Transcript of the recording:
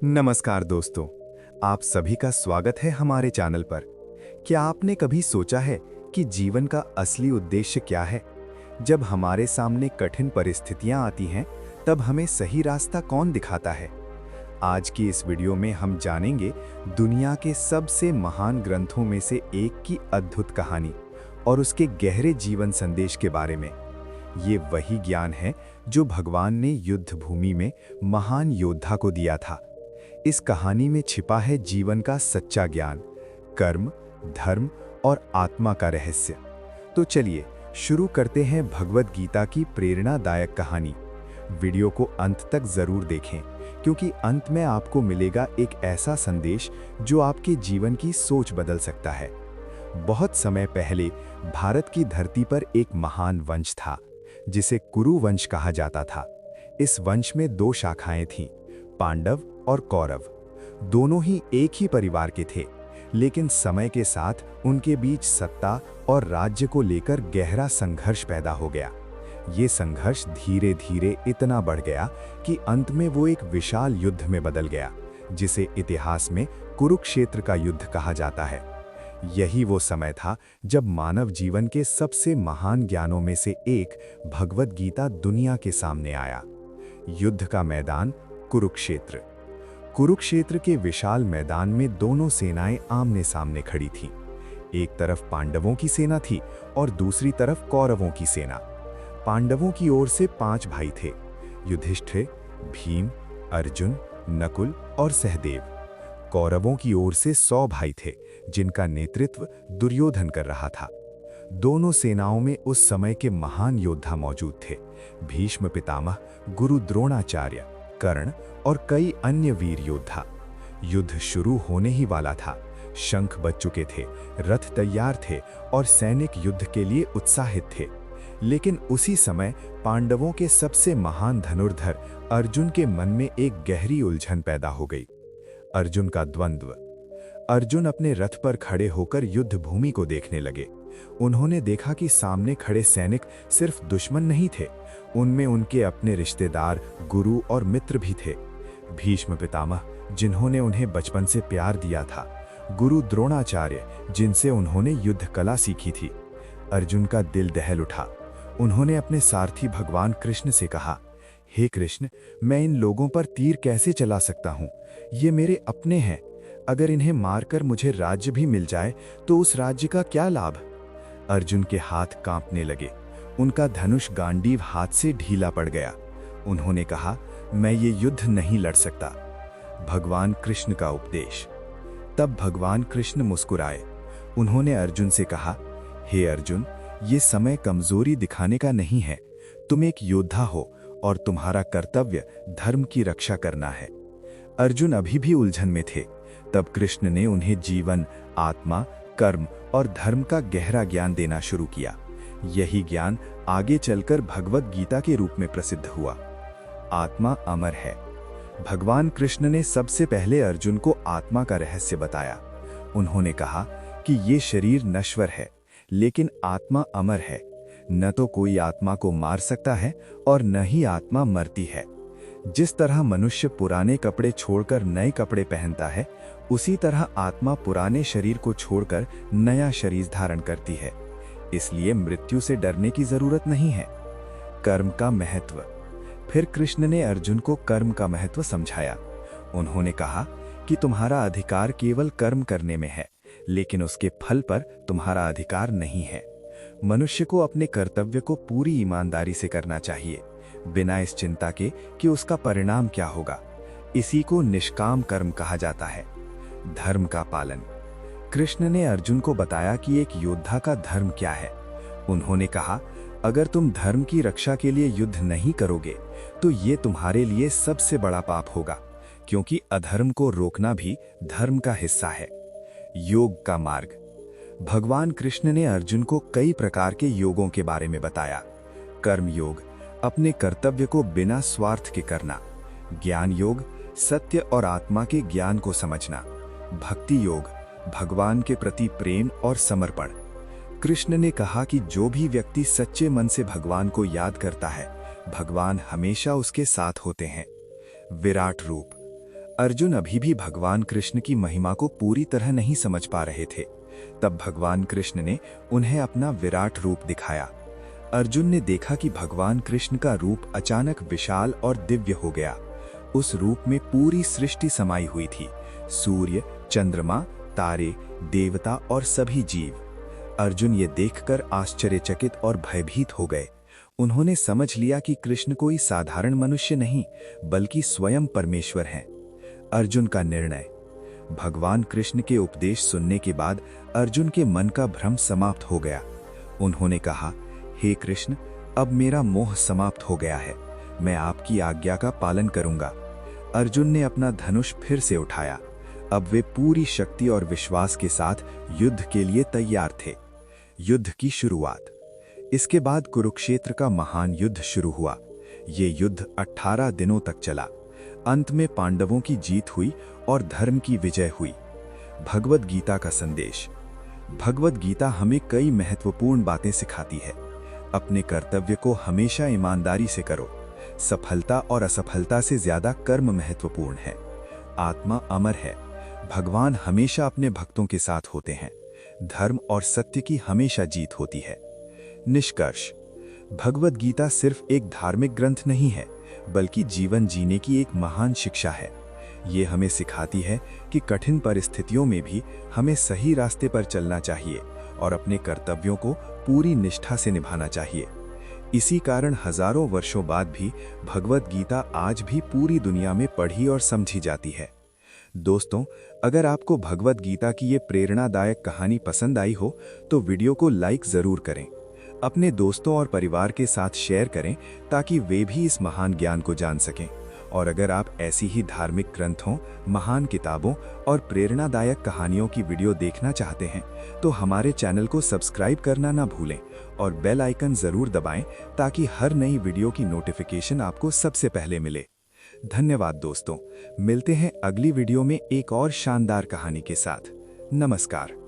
नमस्कार दोस्तों, आप सभी का स्वागत है हमारे चैनल पर। क्या आपने कभी सोचा है कि जीवन का असली उद्देश्य क्या है? जब हमारे सामने कठिन परिस्थितियां आती हैं, तब हमें सही रास्ता कौन दिखाता है? आज की इस वीडियो में हम जानेंगे दुनिया के सबसे महान ग्रंथों में से एक की अद्भुत कहानी और उसके गहरे जीवन संदेश के बारे में। ये वही ज्ञान है जो भगवान ने युद्ध भूमि में महान योद्धा को दिया था। इस कहानी में छिपा है जीवन का सच्चा ज्ञान, कर्म, धर्म और आत्मा का रहस्य। तो चलिए शुरू करते हैं भगवद गीता की प्रेरणादायक कहानी। वीडियो को अंत तक जरूर देखें, क्योंकि अंत में आपको मिलेगा एक ऐसा संदेश जो आपके जीवन की सोच बदल सकता है। बहुत समय पहले भारत की धरती पर एक महान वंश था, जिसे कुरु वंश कहा जाता था। इस वंश में दो शाखाएं थीं, पांडव और कौरव। दोनों ही एक ही परिवार के थे, लेकिन समय के साथ उनके बीच सत्ता और राज्य को लेकर गहरा संघर्ष पैदा हो गया। ये संघर्ष धीरे धीरे इतना बढ़ गया कि अंत में वो एक विशाल युद्ध में बदल गया, जिसे इतिहास में कुरुक्षेत्र का युद्ध कहा जाता है। यही वो समय था जब मानव जीवन के सबसे महान ज्ञानों में से एक भगवद गीता दुनिया के सामने आया। युद्ध का मैदान कुरुक्षेत्र। कुरुक्षेत्र के विशाल मैदान में दोनों सेनाएं आमने सामने खड़ी थीं। एक तरफ पांडवों की सेना थी और दूसरी तरफ कौरवों की सेना। पांडवों की ओर से 5 भाई थे, युधिष्ठिर, भीम, अर्जुन, नकुल और सहदेव। कौरवों की ओर से 100 भाई थे, जिनका नेतृत्व दुर्योधन कर रहा था। दोनों सेनाओं में उस समय के महान योद्धा मौजूद थे, भीष्म पितामह, गुरु द्रोणाचार्य, कर्ण और कई अन्य वीर योद्धा। युद्ध शुरू होने ही वाला था। शंख बज चुके थे, रथ तैयार थे और सैनिक युद्ध के लिए उत्साहित थे। लेकिन उसी समय पांडवों के सबसे महान धनुर्धर अर्जुन के मन में एक गहरी उलझन पैदा हो गई। अर्जुन का द्वंद्व। अर्जुन अपने रथ पर खड़े होकर युद्ध भूमि को देखने लगे। उन्होंने देखा कि सामने खड़े सैनिक सिर्फ दुश्मन नहीं थे, उनमें उनके अपने रिश्तेदार, गुरु और मित्र भी थे। भीष्म पितामह, जिन्होंने उन्हें बचपन से प्यार दिया था, गुरु द्रोणाचार्य, जिनसे उन्होंने युद्ध कला सीखी थी। अर्जुन का दिल दहल उठा। उन्होंने अपने सारथी भगवान कृष्ण से कहा, हे कृष्ण, मैं इन लोगों पर तीर कैसे चला सकता हूँ? ये मेरे अपने हैं। अगर इन्हें मारकर मुझे राज्य भी मिल जाए तो उस राज्य का क्या लाभ? अर्जुन के हाथ कांपने लगे। उनका धनुष गांडीव हाथ से ढीला पड़ गया। उन्होंने कहा, मैं ये युद्ध नहीं लड़ सकता। भगवान कृष्ण का उपदेश। तब भगवान कृष्ण मुस्कुराए। उन्होंने अर्जुन से कहा, हे अर्जुन, ये समय कमजोरी दिखाने का नहीं है। तुम एक योद्धा हो और तुम्हारा कर्तव्य धर्म की रक्षा करना है। अर्जुन अभी भी उलझन में थे। तब कृष्ण ने उन्हें जीवन, आत्मा, कर्म और धर्म का गहरा ज्ञान देना शुरू किया। यही ज्ञान आगे चलकर भगवद गीता के रूप में प्रसिद्ध हुआ। आत्मा अमर है। भगवान कृष्ण ने सबसे पहले अर्जुन को आत्मा का रहस्य बताया। उन्होंने कहा कि ये शरीर नश्वर है, लेकिन आत्मा अमर है। न तो कोई आत्मा को मार सकता है और न ही आत्मा मरती है। जिस तरह मनुष्य पुराने कपड़े छोड़कर नए कपड़े पहनता है, उसी तरह आत्मा पुराने शरीर को छोड़कर नया शरीर धारण करती है। इसलिए मृत्यु से डरने की जरूरत नहीं है। कर्म का महत्व। फिर कृष्ण ने अर्जुन को कर्म का महत्व समझाया। उन्होंने कहा कि तुम्हारा अधिकार केवल कर्म करने में है, लेकिन उसके फल पर तुम्हारा अधिकार नहीं है। मनुष्य को अपने कर्तव्य को पूरी ईमानदारी से करना चाहिए, बिना इस चिंता के कि उसका परिणाम क्या होगा। इसी को निष्काम कर्म कहा जाता है। धर्म का पालन। कृष्ण ने अर्जुन को बताया कि एक योद्धा का धर्म क्या है। उन्होंने कहा, अगर तुम धर्म की रक्षा के लिए युद्ध नहीं करोगे तो ये तुम्हारे लिए सबसे बड़ा पाप होगा, क्योंकि अधर्म को रोकना भी धर्म का हिस्सा है। योग का मार्ग। भगवान कृष्ण ने अर्जुन को कई प्रकार के योगों के बारे में बताया। कर्म योग, अपने कर्तव्य को बिना स्वार्थ के करना। ज्ञान योग, सत्य और आत्मा के ज्ञान को समझना। भक्ति योग, भगवान के प्रति प्रेम और समर्पण। कृष्ण ने कहा कि जो भी व्यक्ति सच्चे मन से भगवान को याद करता है, भगवान हमेशा उसके साथ होते हैं। विराट रूप। अर्जुन अभी भी भगवान कृष्ण की महिमा को पूरी तरह नहीं समझ पा रहे थे। तब भगवान कृष्ण ने उन्हें अपना विराट रूप दिखाया। अर्जुन ने देखा कि भगवान कृष्ण का रूप अचानक विशाल और दिव्य हो गया। उस रूप में पूरी सृष्टि समाई हुई थी, सूर्य, चंद्रमा, तारे, देवता और सभी जीव। अर्जुन ये देखकर आश्चर्यचकित और भयभीत हो गए। उन्होंने समझ लिया कि कृष्ण कोई साधारण मनुष्य नहीं, बल्कि स्वयं परमेश्वर हैं। अर्जुन का निर्णय। भगवान कृष्ण के उपदेश सुनने के बाद अर्जुन के मन का भ्रम समाप्त हो गया। उन्होंने कहा, हे कृष्ण, अब मेरा मोह समाप्त हो गया है, मैं आपकी आज्ञा का पालन करूंगा। अर्जुन ने अपना धनुष फिर से उठाया। अब वे पूरी शक्ति और विश्वास के साथ युद्ध के लिए तैयार थे। युद्ध की शुरुआत। इसके बाद कुरुक्षेत्र का महान युद्ध शुरू हुआ। ये युद्ध 18 दिनों तक चला। अंत में पांडवों की जीत हुई और धर्म की विजय हुई। भगवद गीता का संदेश। भगवद गीता हमें कई महत्वपूर्ण बातें सिखाती है। अपने कर्तव्य को हमेशा ईमानदारी से करो। सफलता और असफलता से ज्यादा कर्म महत्वपूर्ण है। आत्मा अमर है। भगवान हमेशा अपने भक्तों के साथ होते हैं। धर्म और सत्य की हमेशा जीत होती है। निष्कर्ष। भगवद गीता सिर्फ एक धार्मिक ग्रंथ नहीं है, बल्कि जीवन जीने की एक महान शिक्षा है। ये हमें सिखाती है कि कठिन परिस्थितियों में भी हमें सही रास्ते पर चलना चाहिए और अपने कर्तव्यों को पूरी निष्ठा से निभाना चाहिए। इसी कारण हजारों वर्षों बाद भी भगवद गीता आज भी पूरी दुनिया में पढ़ी और समझी जाती है। दोस्तों, अगर आपको भगवद गीता की ये प्रेरणादायक कहानी पसंद आई हो तो वीडियो को लाइक जरूर करें। अपने दोस्तों और परिवार के साथ शेयर करें ताकि वे भी इस महान ज्ञान को जान सकें। और अगर आप ऐसी ही धार्मिक ग्रंथों, महान किताबों और प्रेरणादायक कहानियों की वीडियो देखना चाहते हैं तो हमारे चैनल को सब्सक्राइब करना ना भूलें और बेल आइकन जरूर दबाएं ताकि हर नई वीडियो की नोटिफिकेशन आपको सबसे पहले मिले। धन्यवाद दोस्तों, मिलते हैं अगली वीडियो में एक और शानदार कहानी के साथ। नमस्कार।